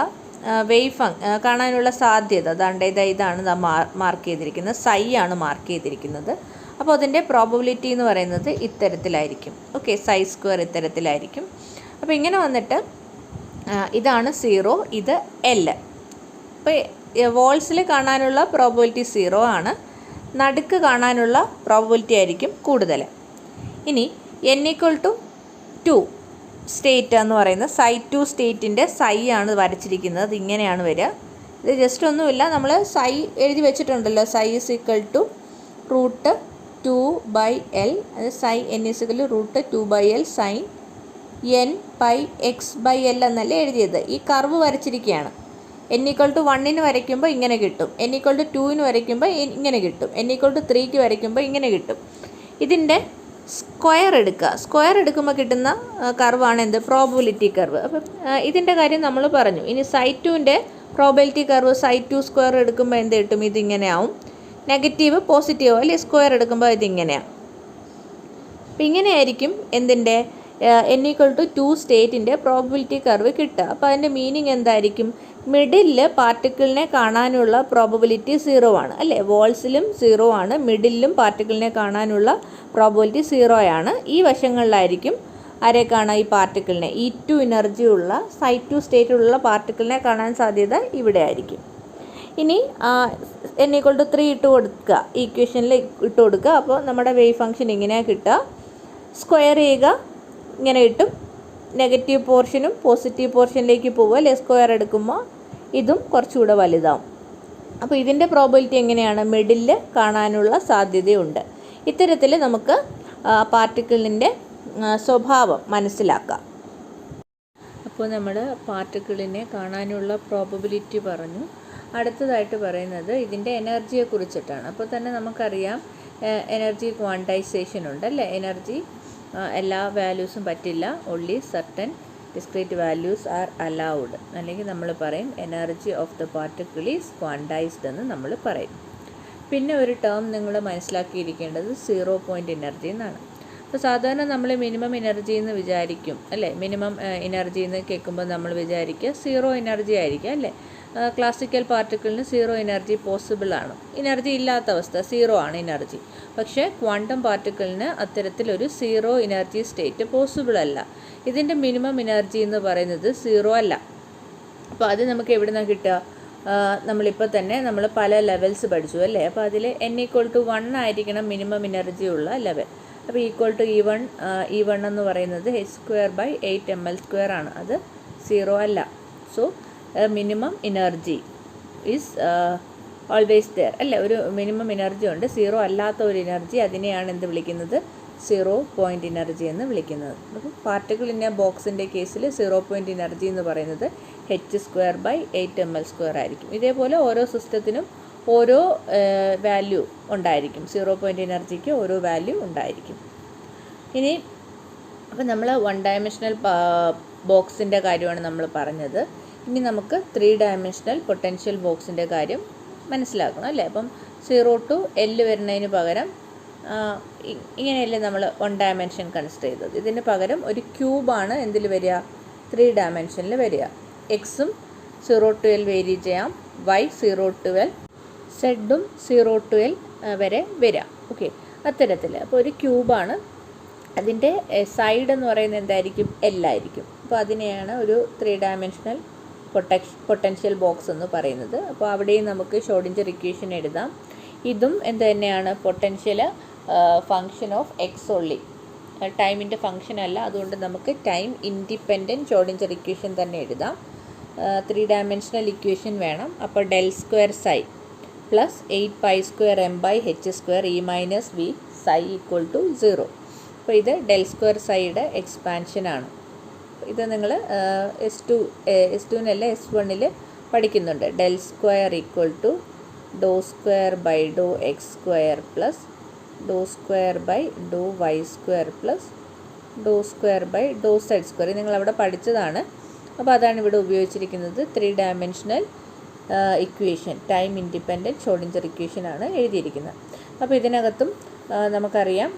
കാണാനുള്ള സാധ്യത ഇതാണ് മാർക്ക് ചെയ്തിരിക്കുന്നത്. ψ ആണ് മാർക്ക് ചെയ്തിരിക്കുന്നത്. അപ്പോൾ അതിൻ്റെ പ്രോബബിലിറ്റി എന്ന് പറയുന്നത് ഇത്തരത്തിലായിരിക്കും. ഓക്കെ, ψ² ഇത്തരത്തിലായിരിക്കും. അപ്പോൾ ഇങ്ങനെ വന്നിട്ട് ഇതാണ് 0, ഇത് L. അപ്പോൾ വോൾസിൽ കാണാനുള്ള പ്രോബബിലിറ്റി 0 ആണ്. നടുക്ക് കാണാനുള്ള പ്രോബബിലിറ്റി ആയിരിക്കും കൂടുതൽ. ഇനി n = 2 സ്റ്റേറ്റ് എന്ന് പറയുന്നത് ψ2 സ്റ്റേറ്റിൻ്റെ ψ ആണ് വരച്ചിരിക്കുന്നത്. അത് ഇങ്ങനെയാണ് വരിക. ഇത് ജസ്റ്റ് ഒന്നുമില്ല, നമ്മൾ ψ എഴുതി വെച്ചിട്ടുണ്ടല്ലോ. ψ = √2/L, അത് ψ n = √2/L sin nπx/L എന്നല്ലേ എഴുതിയത്. ഈ കർവ് വരച്ചിരിക്കുകയാണ്. n = 1ന് വരയ്ക്കുമ്പോൾ ഇങ്ങനെ കിട്ടും. n = 2ന് വരയ്ക്കുമ്പോൾ ഇങ്ങനെ കിട്ടും. n = 3ക്ക് വരയ്ക്കുമ്പോൾ ഇങ്ങനെ കിട്ടും. ഇതിൻ്റെ സ്ക്വയർ എടുക്കുമ്പോൾ കിട്ടുന്ന കർവാണ് എന്ത്? Probability curve. അപ്പം ഇതിൻ്റെ കാര്യം നമ്മൾ പറഞ്ഞു. ഇനി ψ2ൻ്റെ പ്രോബബിലിറ്റി കർവ് ψ2² എടുക്കുമ്പോൾ എന്ത് കിട്ടും? ഇതിങ്ങനെ ആവും. നെഗറ്റീവ് പോസിറ്റീവ് അല്ലെ? സ്ക്വയർ എടുക്കുമ്പോൾ ഇതിങ്ങനെയാണ്. അപ്പം ഇങ്ങനെയായിരിക്കും എന്തിൻ്റെ n = 2 സ്റ്റേറ്റിൻ്റെ പ്രോബബിലിറ്റി കർവ് കിട്ടുക. അപ്പോൾ അതിൻ്റെ മീനിങ് എന്തായിരിക്കും? മിഡിലിൽ പാർട്ടിക്കിളിനെ കാണാനുള്ള പ്രോബബിലിറ്റി 0 ആണ് അല്ലേ? വോൾസിലും 0 ആണ്. മിഡിലും പാർട്ടിക്കിളിനെ കാണാനുള്ള പ്രോബബിലിറ്റി 0 ആണ്. ഈ വശങ്ങളിലായിരിക്കും ആരെ കാണാം? ഈ പാർട്ടിക്കിളിനെ, E2 എനർജി ഉള്ള ψ2 സ്റ്റേറ്റിലുള്ള പാർട്ടിക്കിളിനെ കാണാൻ സാധ്യത ഇവിടെ ആയിരിക്കും. ഇനി n = 3 ഇട്ട് കൊടുക്കുക, ഈക്വേഷനിൽ ഇട്ട് കൊടുക്കുക. അപ്പോൾ നമ്മുടെ വേവ് ഫംഗ്ഷൻ ഇങ്ങനെയാണ് കിട്ടുക. സ്ക്വയർ ചെയ്യുക, ഇങ്ങനെ കിട്ടും. നെഗറ്റീവ് പോർഷനും പോസിറ്റീവ് പോർഷനിലേക്ക് പോവുക അല്ലേ? സ്ക്വയർ എടുക്കുമ്പോൾ ഇതും കുറച്ചുകൂടെ വലുതാവും. അപ്പോൾ ഇതിൻ്റെ പ്രോബബിലിറ്റി എങ്ങനെയാണ്? മിഡിലിൽ കാണാനുള്ള സാധ്യതയുണ്ട്. ഇത്തരത്തിൽ നമുക്ക് പാർട്ടിക്കിളിൻ്റെ സ്വഭാവം മനസ്സിലാക്കാം. അപ്പോൾ നമ്മൾ പാർട്ടിക്കിളിനെ കാണാനുള്ള പ്രോബബിലിറ്റി പറഞ്ഞു. അടുത്തതായിട്ട് പറയുന്നത് ഇതിൻ്റെ എനർജിയെ കുറിച്ചിട്ടാണ്. അപ്പോൾ തന്നെ നമുക്കറിയാം എനർജി ക്വാണ്ടൈസേഷൻ ഉണ്ട് അല്ലേ. എനർജി എല്ലാ വാല്യൂസും പറ്റില്ല, only certain discrete values are allowed. അല്ലെങ്കിൽ നമ്മൾ പറയും energy of the particle is quantised എന്ന് നമ്മൾ പറയും. പിന്നെ ഒരു ടേം നിങ്ങൾ മനസ്സിലാക്കിയിരിക്കേണ്ടത് 0 പോയിൻ്റ് എനർജി എന്നാണ്. അപ്പോൾ സാധാരണ നമ്മൾ മിനിമം എനർജി എന്ന് വിചാരിക്കും അല്ലേ. മിനിമം എനർജി എന്ന് കേൾക്കുമ്പോൾ നമ്മൾ വിചാരിക്കുക 0 എനർജി ആയിരിക്കും അല്ലേ. ക്ലാസിക്കൽ പാർട്ടിക്കിളിന് 0 എനർജി പോസിബിൾ ആണ്. എനർജി ഇല്ലാത്ത അവസ്ഥ 0 ആണ് എനർജി. പക്ഷേ ക്വാണ്ടം പാർട്ടിക്കിളിന് അത്തരത്തിലൊരു 0 എനർജി സ്റ്റേറ്റ് പോസിബിൾ അല്ല. ഇതിൻ്റെ മിനിമം എനർജി എന്ന് പറയുന്നത് 0 അല്ല. അപ്പോൾ അത് നമുക്ക് എവിടെ നിന്നാണ് കിട്ടുക? നമ്മളിപ്പോൾ തന്നെ നമ്മൾ പല ലെവൽസ് പഠിച്ചു അല്ലേ. അപ്പോൾ അതിൽ n=1 ആയിരിക്കണം മിനിമം എനർജി ഉള്ള ലെവൽ. അപ്പോൾ E1 എന്ന് പറയുന്നത് h²/8 ml² ആണ്. അത് 0 അല്ല. So minimum energy is always there അല്ലേ. ഒരു മിനിമം എനർജി ഉണ്ട്. 0 അല്ലാത്ത ഒരു എനർജി, അതിനെയാണ് എന്ത് വിളിക്കുന്നത്? 0 പോയിൻ്റ് എനർജി എന്ന് വിളിക്കുന്നത്. അപ്പോൾ പാർട്ടിക്കിൾ ഇൻ എ ബോക്സിൻ്റെ കേസിൽ 0 പോയിൻ്റ് എനർജി എന്ന് പറയുന്നത് h²/8 ml² ആയിരിക്കും. ഇതേപോലെ ഓരോ സിസ്റ്റത്തിനും ഓരോ വാല്യൂ ഉണ്ടായിരിക്കും. 0 പോയിൻ്റ് എനർജിക്ക് ഓരോ വാല്യൂ ഉണ്ടായിരിക്കും. ഇനി അപ്പോൾ നമ്മൾ 1 ഡയമെൻഷണൽ ബോക്സിൻ്റെ കാര്യമാണ് നമ്മൾ പറഞ്ഞത്. ഇനി നമുക്ക് 3 ഡയമെൻഷണൽ പൊട്ടൻഷ്യൽ ബോക്സിൻ്റെ കാര്യം മനസ്സിലാക്കണം അല്ലേ. അപ്പം 0 to L വരുന്നതിന് പകരം ഇങ്ങനെയല്ലേ നമ്മൾ 1 ഡയമെൻഷൻ കൺസിഡർ ചെയ്തത്. ഇതിന് പകരം ഒരു ക്യൂബാണ് എന്തിൽ വരിക? 3 ഡയമെൻഷനിൽ വരിക. എക്സും 0 to L വേരി ചെയ്യാം, y 0 to L, സെഡും 0 to L വരെ വരിക. ഓക്കെ, അത്തരത്തിൽ. അപ്പോൾ ഒരു ക്യൂബാണ്. അതിൻ്റെ സൈഡ് എന്ന് പറയുന്നത് എന്തായിരിക്കും? L ആയിരിക്കും. അപ്പോൾ അതിനെയാണ് ഒരു 3 ഡയമെൻഷണൽ പൊട്ടൻഷ്യൽ ബോക്സ് എന്ന് പറയുന്നത്. അപ്പോൾ അവിടെയും നമുക്ക് ഷ്രോഡിഞ്ചർ ഇക്വേഷൻ എഴുതാം. ഇതും എന്ത് തന്നെയാണ്? Potential function of x only, ടൈമിൻ്റെ ഫങ്ഷൻ അല്ല. അതുകൊണ്ട് നമുക്ക് ടൈം ഇൻഡിപെൻഡൻറ്റ് ഷ്രോഡിഞ്ചർ ഇക്വേഷൻ തന്നെ എഴുതാം. 3 ഡയമെൻഷണൽ ഇക്വേഷൻ വേണം. അപ്പോൾ ∇² psi plus 8π² m/h² e minus v psi = 0. അപ്പോൾ ഇത് ∇² psiയുടെ എക്സ്പാൻഷനാണ്. ഇത് നിങ്ങൾ S2 S1 പഠിക്കുന്നുണ്ട്. ∇² = ∂² പ്ലസ് ∂² പ്ലസ് ∂² നിങ്ങളവിടെ പഠിച്ചതാണ്. അപ്പോൾ അതാണ് ഇവിടെ ഉപയോഗിച്ചിരിക്കുന്നത്. 3 dimensional equation, time independent Schrodinger ഇക്വേഷനാണ് എഴുതിയിരിക്കുന്നത്. അപ്പോൾ ഇതിനകത്തും നമുക്കറിയാം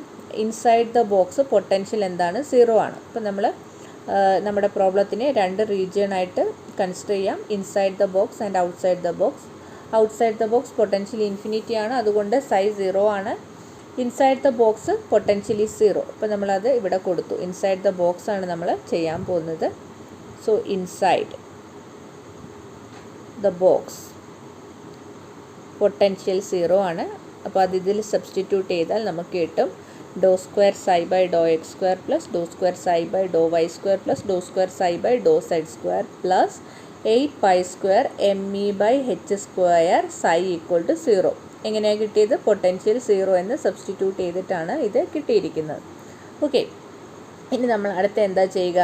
ഇൻസൈഡ് ദ ബോക്സ് പൊട്ടൻഷ്യൽ എന്താണ്? 0 ആണ്. അപ്പോൾ നമ്മൾ നമ്മുടെ പ്രോബ്ലത്തിനെ 2 റീജിയണായിട്ട് കൺസിഡർ ചെയ്യാം. Inside the box and outside the box. Outside the box potential infinity ആണ്, അതുകൊണ്ട് സൈ 0 ആണ്. Inside the box potentially 0. അപ്പോൾ നമ്മളത് ഇവിടെ കൊടുത്തു. ഇൻസൈഡ് ദ ബോക്സ് ആണ് നമ്മൾ ചെയ്യാൻ പോകുന്നത്. So inside the box potential 0 ആണ്. അപ്പോൾ അത് ഇതിൽ സബ്സ്റ്റിറ്റ്യൂട്ട് ചെയ്താൽ നമുക്ക് കിട്ടും ∂² psi/∂x² plus ∂² psi/∂y² plus ∂² psi/∂z² plus 8π² me/h² psi = 0. എങ്ങനെയാണ് കിട്ടിയത്? പൊട്ടൻഷ്യൽ 0 എന്ന് സബ്സ്റ്റിറ്റ്യൂട്ട് ചെയ്തിട്ടാണ് ഇത് കിട്ടിയിരിക്കുന്നത്. ഓക്കെ, ഇനി നമ്മൾ അടുത്ത എന്താ ചെയ്യുക?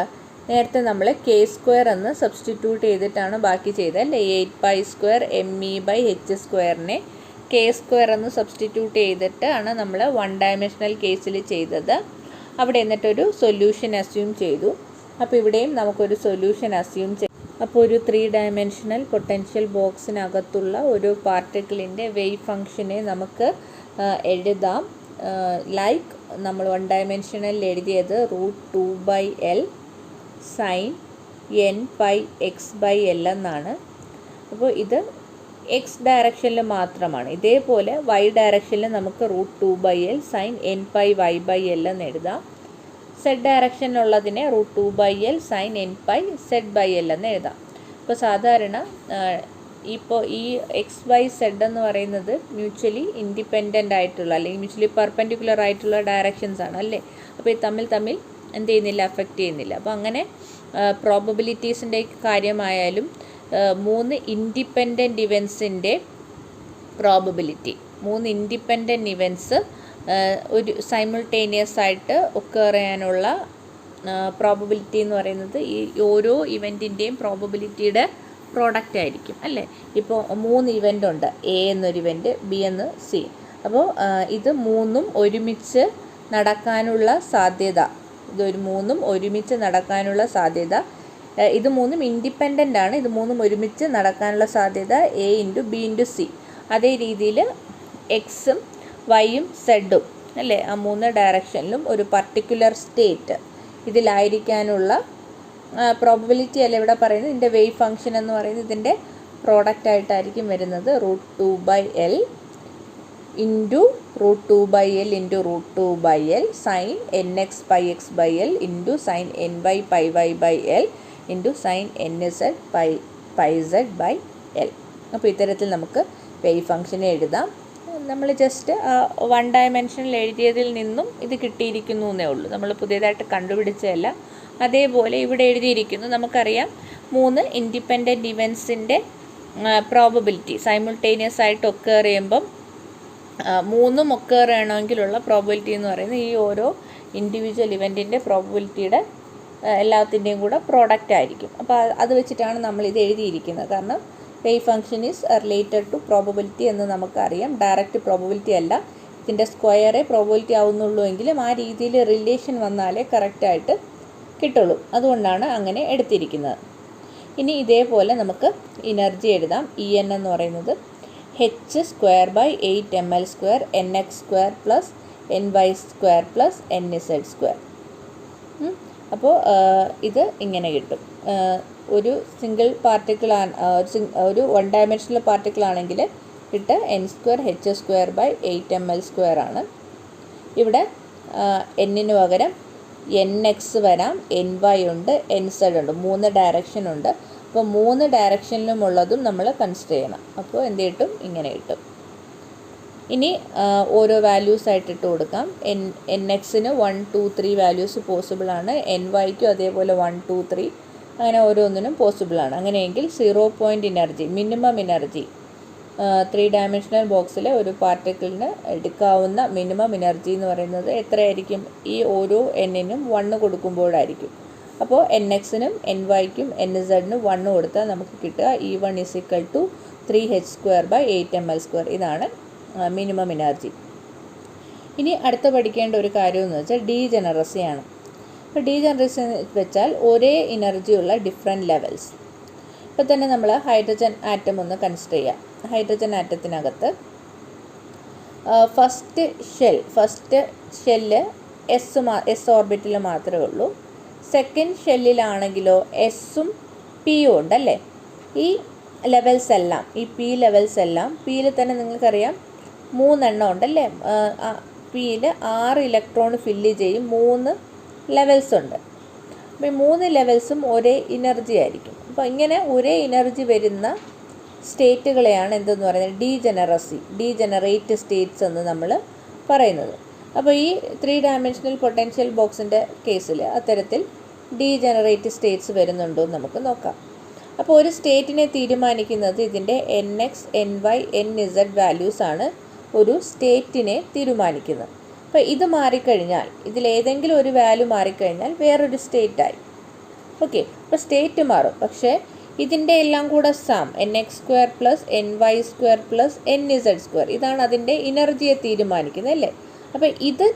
നേരത്തെ നമ്മൾ k² എന്ന് സബ്സ്റ്റിറ്റ്യൂട്ട് ചെയ്തിട്ടാണ് ബാക്കി ചെയ്തത് അല്ലേ. 8π² me/h² k² എന്ന് സബ്സ്റ്റിറ്റ്യൂട്ട് ചെയ്തിട്ടാണ് നമ്മൾ 1 ഡയമെൻഷണൽ കേസിൽ ചെയ്തത്. അവിടെ എന്നിട്ടൊരു സൊല്യൂഷൻ അസ്യൂം ചെയ്തു. അപ്പോൾ ഇവിടെയും നമുക്കൊരു സൊല്യൂഷൻ അസ്യൂം ചെയ്യും. അപ്പോൾ ഒരു 3 ഡയമെൻഷണൽ പൊട്ടൻഷ്യൽ ബോക്സിനകത്തുള്ള ഒരു പാർട്ടിക്കിളിൻ്റെ വേവ് ഫംഗ്ഷനെ നമുക്ക് എഴുതാം ലൈക്ക് നമ്മൾ 1 ഡയമെൻഷനിൽ എഴുതിയത് √2/L sin nπx/L എന്നാണ്. അപ്പോൾ ഇത് എക്സ് ഡയറക്ഷനിൽ മാത്രമാണ്. ഇതേപോലെ വൈ ഡയറക്ഷനിൽ നമുക്ക് √2/L sin nπy/L എന്ന് എഴുതാം. സെഡ് ഡയറക്ഷനിലുള്ളതിനെ √2/L sin nπz/L എന്ന് എഴുതാം. ഇപ്പോൾ സാധാരണ ഇപ്പോൾ ഈ XYZ എന്ന് പറയുന്നത് മ്യൂച്വലി ഇൻഡിപെൻഡൻ്റ് ആയിട്ടുള്ള അല്ലെങ്കിൽ മ്യൂച്വലി പെർപെൻഡിക്കുലർ ആയിട്ടുള്ള ഡയറക്ഷൻസ് ആണ് അല്ലേ. അപ്പോൾ ഈ തമ്മിൽ എന്ത് ചെയ്യുന്നില്ല? അഫക്റ്റ് ചെയ്യുന്നില്ല. അപ്പോൾ അങ്ങനെ പ്രോബബിലിറ്റീസിൻ്റെ കാര്യമായാലും 3 ഇൻഡിപെൻഡൻറ്റ് ഇവൻസിൻ്റെ പ്രോബബിലിറ്റി, 3 ഇൻഡിപെൻഡൻറ്റ് ഇവൻസ് ഒരു സൈമിൾട്ടേനിയസ് ആയിട്ട് ഒക്കർ ചെയ്യാനുള്ള പ്രോബബിലിറ്റി എന്ന് പറയുന്നത് ഈ ഓരോ ഇവൻറ്റിൻ്റെയും പ്രോബബിലിറ്റിയുടെ പ്രോഡക്റ്റ് ആയിരിക്കും അല്ലേ. ഇപ്പോൾ 3 ഇവൻ്റ് ഉണ്ട്, എ എന്നൊരു ഇവൻറ്റ്, ബി എന്ന് സി. അപ്പോൾ ഇത് മൂന്നും ഒരുമിച്ച് നടക്കാനുള്ള സാധ്യത, ഇത് മൂന്നും ഇൻഡിപെൻഡൻ്റ് ആണ്, ഇത് മൂന്നും ഒരുമിച്ച് നടക്കാനുള്ള സാധ്യത A into B into C. അതേ രീതിയിൽ എക്സും വൈയും സെഡും അല്ലേ, ആ 3 ഡയറക്ഷനിലും ഒരു പർട്ടിക്കുലർ സ്റ്റേറ്റ് ഇതിലായിരിക്കാനുള്ള പ്രോബബിലിറ്റി അല്ല ഇവിടെ പറയുന്നത്. ഇതിൻ്റെ വേവ് ഫംഗ്ഷൻ എന്ന് പറയുന്നത് ഇതിൻ്റെ പ്രോഡക്റ്റ് ആയിട്ടായിരിക്കും വരുന്നത്. √2/L into √2/L into √2/L sine nx/x/L into sine ny/y/L into sine nz/z/L. അപ്പോൾ ഇത്തരത്തിൽ നമുക്ക് വേവ് ഫംഗ്ഷനെ എഴുതാം. നമ്മൾ ജസ്റ്റ് 1 ഡയമെൻഷനിൽ എഴുതിയതിൽ നിന്നും ഇത് കിട്ടിയിരിക്കുന്നു എന്നേ ഉള്ളൂ, നമ്മൾ പുതിയതായിട്ട് കണ്ടുപിടിച്ചതല്ല. അതേപോലെ ഇവിടെ എഴുതിയിരിക്കുന്നു. നമുക്കറിയാം 3 ഇൻഡിപെൻഡൻറ്റ് ഇവൻസിൻ്റെ പ്രോബബിലിറ്റി സൈമിൾട്ടേനിയസ് ആയിട്ട് ഒക്കർ ചെയ്യുമ്പം 3 ഒക്കർ ചെയ്യണമെങ്കിലുള്ള പ്രോബബിലിറ്റി എന്ന് പറയുന്നത് ഈ ഓരോ ഇൻഡിവിജ്വൽ ഇവൻറ്റിൻ്റെ പ്രോബബിലിറ്റിയുടെ എല്ലാത്തിൻ്റെയും കൂടെ പ്രോഡക്റ്റ് ആയിരിക്കും. അപ്പോൾ അത് വെച്ചിട്ടാണ് നമ്മളിത് എഴുതിയിരിക്കുന്നത്. കാരണം wave function is related to probability എന്ന് നമുക്കറിയാം. ഡയറക്റ്റ് പ്രോബബിലിറ്റി അല്ല, ഇതിൻ്റെ സ്ക്വയറേ പ്രോബബിലിറ്റി ആവുന്നുള്ളൂ എങ്കിലും ആ രീതിയിൽ റിലേഷൻ വന്നാലേ കറക്റ്റായിട്ട് കിട്ടുള്ളൂ. അതുകൊണ്ടാണ് അങ്ങനെ എടുത്തിരിക്കുന്നത്. ഇനി ഇതേപോലെ നമുക്ക് എനർജി എഴുതാം. En എന്ന് പറയുന്നത് h²/8ml² nx² plus ny² plus nz². അപ്പോൾ ഇത് ഇങ്ങനെ കിട്ടും. ഒരു സിംഗിൾ പാർട്ടിക്കിൾ ഒരു 1 ഡയമെൻഷണൽ പാർട്ടിക്കിൾ ആണെങ്കിൽ ഇട്ട് n² h²/8ml² ആണ്. ഇവിടെ എന്നിന് പകരം nx വരാം, ny ഉണ്ട്, nz ഉണ്ട്, 3 ഡയറക്ഷൻ ഉണ്ട്. അപ്പോൾ 3 ഡയറക്ഷനിലുമുള്ളതും നമ്മൾ കൺസിഡർ ചെയ്യണം. അപ്പോൾ എന്ത് കിട്ടും? ഇങ്ങനെ കിട്ടും. ഇനി ഓരോ വാല്യൂസ് ആയിട്ട് ഇട്ട് കൊടുക്കാം. nxന് 1 2 3 വാല്യൂസ് പോസിബിൾ ആണ്, nyക്കും അതേപോലെ 1 2 3 അങ്ങനെ ഓരോന്നിനും പോസിബിൾ ആണ്. അങ്ങനെയെങ്കിൽ 0 point energy, minimum energy 3 dimensional ബോക്സിലെ ഒരു പാർട്ടിക്കിളിന് എടുക്കാവുന്ന മിനിമം എനർജി എന്ന് പറയുന്നത് എത്രയായിരിക്കും? ഈ ഓരോ എന്നിനും 1 കൊടുക്കുമ്പോഴായിരിക്കും. അപ്പോൾ nxനും nyക്കും nzനും 1 കൊടുത്താൽ നമുക്ക് കിട്ടുക E1 = 3h²/8ml². ഇതാണ് മിനിമം എനർജി. ഇനി അടുത്ത പഠിക്കേണ്ട ഒരു കാര്യം എന്ന് വെച്ചാൽ ഡീജനറസിയാണ്. അപ്പോൾ ഡീജനറസി വെച്ചാൽ ഒരേ എനർജിയുള്ള ഡിഫറെൻറ്റ് ലെവൽസ്. ഇപ്പോൾ തന്നെ നമ്മൾ ഹൈഡ്രജൻ ആറ്റം ഒന്ന് കൺസിഡർ ചെയ്യാം. ഹൈഡ്രജൻ ആറ്റത്തിനകത്ത് ഫസ്റ്റ് ഷെല്ല് എസ് ഓർബിറ്റിൽ മാത്രമേ ഉള്ളൂ. സെക്കൻഡ് ഷെല്ലിലാണെങ്കിലോ എസും പിയും ഉണ്ടല്ലേ. ഈ ലെവൽസ് എല്ലാം, ഈ പി ലെവൽസ് എല്ലാം, പിയിൽ തന്നെ നിങ്ങൾക്കറിയാം 3 എണ്ണം ഉണ്ടല്ലേ. പിയിൽ 6 ഇലക്ട്രോൺ ഫില്ല് ചെയ്യും, 3 ലെവൽസ് ഉണ്ട്. അപ്പോൾ ഈ 3 ലെവൽസും ഒരേ എനർജി ആയിരിക്കും. അപ്പോൾ ഇങ്ങനെ ഒരേ എനർജി വരുന്ന സ്റ്റേറ്റുകളെയാണ് എന്തെന്ന് പറയുന്നത്? ഡീജനറേറ്റ് സ്റ്റേറ്റ്സ് എന്ന് നമ്മൾ പറയുന്നത്. അപ്പോൾ ഈ 3 ഡയമെൻഷണൽ പൊട്ടൻഷ്യൽ ബോക്സിൻ്റെ കേസിൽ അത്തരത്തിൽ ഡീജനറേറ്റ് സ്റ്റേറ്റ്സ് വരുന്നുണ്ടോ എന്ന് നമുക്ക് നോക്കാം. അപ്പോൾ ഒരു സ്റ്റേറ്റിനെ തീരുമാനിക്കുന്നത് ഇതിൻ്റെ nx, ny, nz വാല്യൂസാണ് ഒരു സ്റ്റേറ്റിനെ തീരുമാനിക്കുന്നത്. അപ്പോൾ ഇത് മാറിക്കഴിഞ്ഞാൽ, ഇതിലേതെങ്കിലും ഒരു വാല്യൂ മാറിക്കഴിഞ്ഞാൽ വേറൊരു സ്റ്റേറ്റായി. ഓക്കെ, അപ്പോൾ സ്റ്റേറ്റ് മാറും. പക്ഷേ ഇതിൻ്റെ എല്ലാം കൂടെ some nx² plus ny² plus nz², ഇതാണ് അതിൻ്റെ എനർജിയെ തീരുമാനിക്കുന്നത് അല്ലേ. അപ്പോൾ ഇത്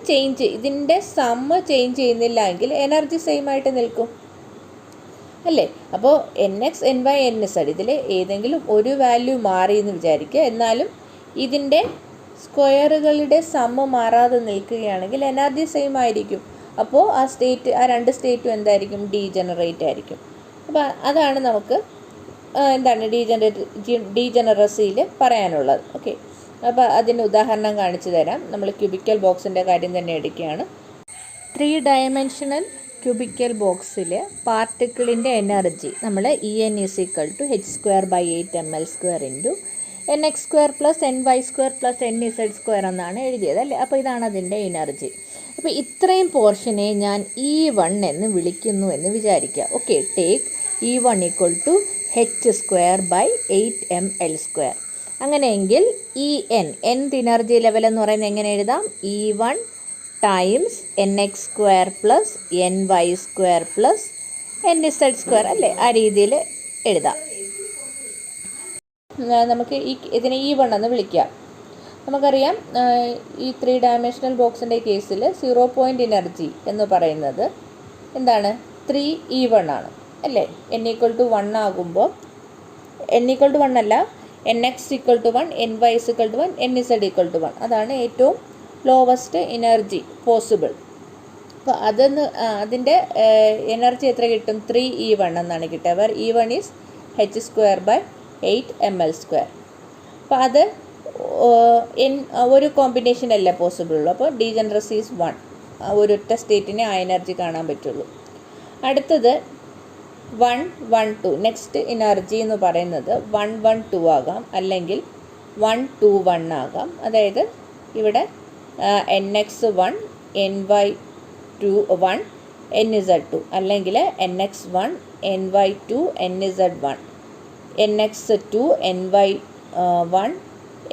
ഇതിൻ്റെ സമ്മ് ചേഞ്ച് ചെയ്യുന്നില്ല എങ്കിൽ എനർജി സെയിം ആയിട്ട് നിൽക്കും അല്ലേ. അപ്പോൾ nx, ny, nz ഇതിൽ ഏതെങ്കിലും ഒരു വാല്യൂ മാറി എന്ന് വിചാരിക്കുക, എന്നാലും ഇതിൻ്റെ സ്ക്വയറുകളുടെ സമ്മ് മാറാതെ നിൽക്കുകയാണെങ്കിൽ എനർജി സെയിം ആയിരിക്കും. അപ്പോൾ ആ 2 സ്റ്റേറ്റും എന്തായിരിക്കും? ഡീജനറേറ്റ് ആയിരിക്കും. അപ്പോൾ അതാണ് നമുക്ക് ഡീജനറസിയിൽ പറയാനുള്ളത്. ഓക്കെ, അപ്പോൾ അതിന് ഉദാഹരണം കാണിച്ചു തരാം. നമ്മൾ ക്യൂബിക്കൽ ബോക്സിൻ്റെ കാര്യം തന്നെ എടുക്കുകയാണ്. 3 ഡയമെൻഷണൽ ക്യൂബിക്കൽ ബോക്സിൽ പാർട്ടിക്കിളിൻ്റെ എനർജി നമ്മൾ En = h²/8ml² into nx² plus ny² plus nz² എന്നാണ് എഴുതിയത് അല്ലേ. അപ്പോൾ ഇതാണ് അതിൻ്റെ എനർജി. അപ്പോൾ ഇത്രയും പോർഷനെ ഞാൻ E1 എന്ന് വിളിക്കുന്നു എന്ന് വിചാരിക്കുക. Okay, take E1 = h²/8ml². അങ്ങനെയെങ്കിൽ En nth എനർജി ലെവൽ എന്ന് പറയുന്നത് എങ്ങനെ എഴുതാം? E1 times nx² plus ny² plus nz² അല്ലേ? ആ രീതിയിൽ എഴുതാം. നമുക്ക് ഇതിനെ E1 എന്ന് വിളിക്കാം. നമുക്കറിയാം ഈ 3 ഡയമെൻഷണൽ ബോക്സിൻ്റെ കേസിൽ 0 പോയിൻ്റ് എനർജി എന്ന് പറയുന്നത് എന്താണ്? 3E1 ആണ് അല്ലേ? n=1 ആകുമ്പോൾ n=1 അല്ല, nx=1, ny=1, nz=1. അതാണ് ഏറ്റവും ലോവസ്റ്റ് എനർജി പോസിബിൾ. അപ്പോൾ അതിൻ്റെ എനർജി എത്ര കിട്ടും? 3E1 എന്നാണ് കിട്ടുക. Where E1 is h²/8 ml². അപ്പോൾ അത് ഒരു കോമ്പിനേഷൻ അല്ല പോസിബിൾ ഉള്ളൂ. അപ്പോൾ ഡീജനറസി ഈസ് 1. ഒരൊറ്റ സ്റ്റേറ്റിനെ ആ എനർജി കാണാൻ പറ്റുള്ളൂ. അടുത്തത് 1, 1, 2. നെക്സ്റ്റ് എനർജി എന്ന് പറയുന്നത് 1, 1, 2 ആകാം, അല്ലെങ്കിൽ 1, 2, 1 ആകാം. അതായത് ഇവിടെ nx1, ny2, 1, nz2, അല്ലെങ്കിൽ nx1, ny2, nz1, nx2, ny1,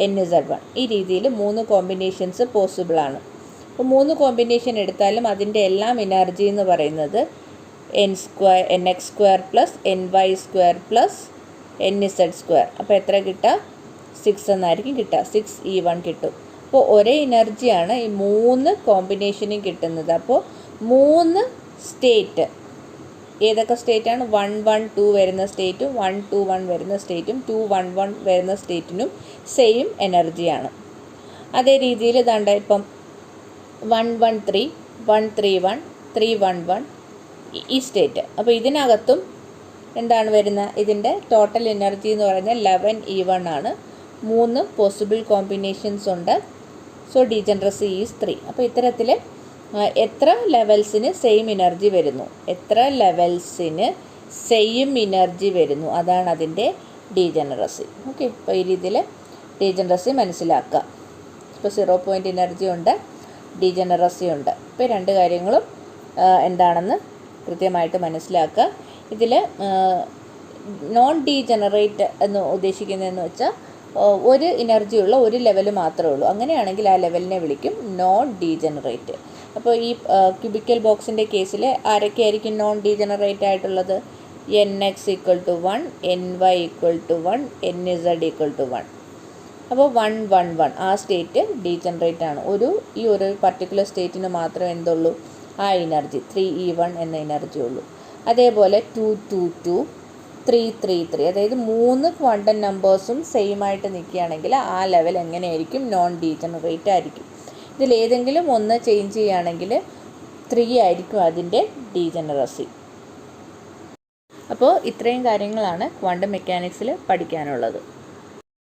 nz1. ഈ രീതിയിൽ 3 കോമ്പിനേഷൻസ് പോസിബിൾ ആണ്. അപ്പോൾ 3 കോമ്പിനേഷൻ എടുത്താലും അതിൻ്റെ എല്ലാം എനർജി എന്ന് പറയുന്നത് nx² plus ny² plus nz². അപ്പോൾ എത്ര കിട്ടുക? 6 എന്നായിരിക്കും കിട്ടുക. 6E1 കിട്ടും. അപ്പോൾ ഒരേ എനർജിയാണ് ഈ 3 കോമ്പിനേഷനും കിട്ടുന്നത്. അപ്പോൾ 3 സ്റ്റേറ്റ്, ഏതൊക്കെ സ്റ്റേറ്റാണ്? 1, 1, 2 വരുന്ന സ്റ്റേറ്റും 1, 2, 1 വരുന്ന സ്റ്റേറ്റും 2, 1, 1 വരുന്ന സ്റ്റേറ്റിനും സെയിം എനർജിയാണ്. അതേ രീതിയിൽ ഇതാണ്ട് ഇപ്പം 1, 1, 3, 1, 3, 1, 3, 1, 1 ഈ സ്റ്റേറ്റ്. അപ്പോൾ ഇതിനകത്തും എന്താണ് വരുന്നത്? ഇതിൻ്റെ ടോട്ടൽ എനർജി എന്ന് പറയുന്നത് 11E1 ആണ്. 3 പോസിബിൾ കോമ്പിനേഷൻസ് ഉണ്ട്. So degeneracy is 3. അപ്പോൾ ഇത്തരത്തിൽ എത്ര ലെവൽസിന് സെയിം എനർജി വരുന്നു, എത്ര ലെവൽസിന് സെയിം എനർജി വരുന്നു, അതാണ് അതിൻ്റെ ഡീജനറസി. ഓക്കെ, ഇപ്പോൾ ഈ രീതിയിൽ ഡീജനറസി മനസ്സിലാക്കുക. ഇപ്പോൾ 0 പോയിൻ്റ് എനർജി ഉണ്ട്, ഡീജനറസി ഉണ്ട്. ഇപ്പോൾ 2 കാര്യങ്ങളും എന്താണെന്ന് കൃത്യമായിട്ട് മനസ്സിലാക്കുക. ഇതിൽ നോൺ ഡീജനറേറ്റ് എന്ന് ഉദ്ദേശിക്കുന്നതെന്ന് വെച്ചാൽ ഒരു എനർജിയുള്ള ഒരു ലെവൽ മാത്രമേ ഉള്ളൂ. അങ്ങനെയാണെങ്കിൽ ആ ലെവലിനെ വിളിക്കും നോൺ ഡീജനറേറ്റ്. അപ്പോൾ ഈ ക്യൂബിക്കൽ ബോക്സിൻ്റെ കേസിൽ ആരൊക്കെയായിരിക്കും നോൺ ഡീജനറേറ്റ് ആയിട്ടുള്ളത്? nx=1, ny=1, nz=1. അപ്പോൾ 1, 1, 1 ആ സ്റ്റേറ്റ് ഡീജനറേറ്റ് ആണ്. ഈ ഒരു പർട്ടിക്കുലർ സ്റ്റേറ്റിന് മാത്രമേ എന്തുള്ളൂ? ആ എനർജി 3E1 എന്ന എനർജി ഉള്ളൂ. അതേപോലെ 2, 2, 2, 3, 3, 3, അതായത് 3 ക്വാണ്ടം നമ്പേഴ്സും സെയിം ആയിട്ട് നിൽക്കുകയാണെങ്കിൽ ആ ലെവൽ എങ്ങനെയായിരിക്കും? നോൺ ഡീജനറേറ്റ് ആയിരിക്കും. ഇതിലേതെങ്കിലും ഒന്ന് ചേഞ്ച് ചെയ്യുകയാണെങ്കിൽ 3 ആയിരിക്കും അതിൻ്റെ ഡീജനറസി. അപ്പോൾ ഇത്രയും കാര്യങ്ങളാണ് ക്വാണ്ടം മെക്കാനിക്സിൽ പഠിക്കാനുള്ളത്.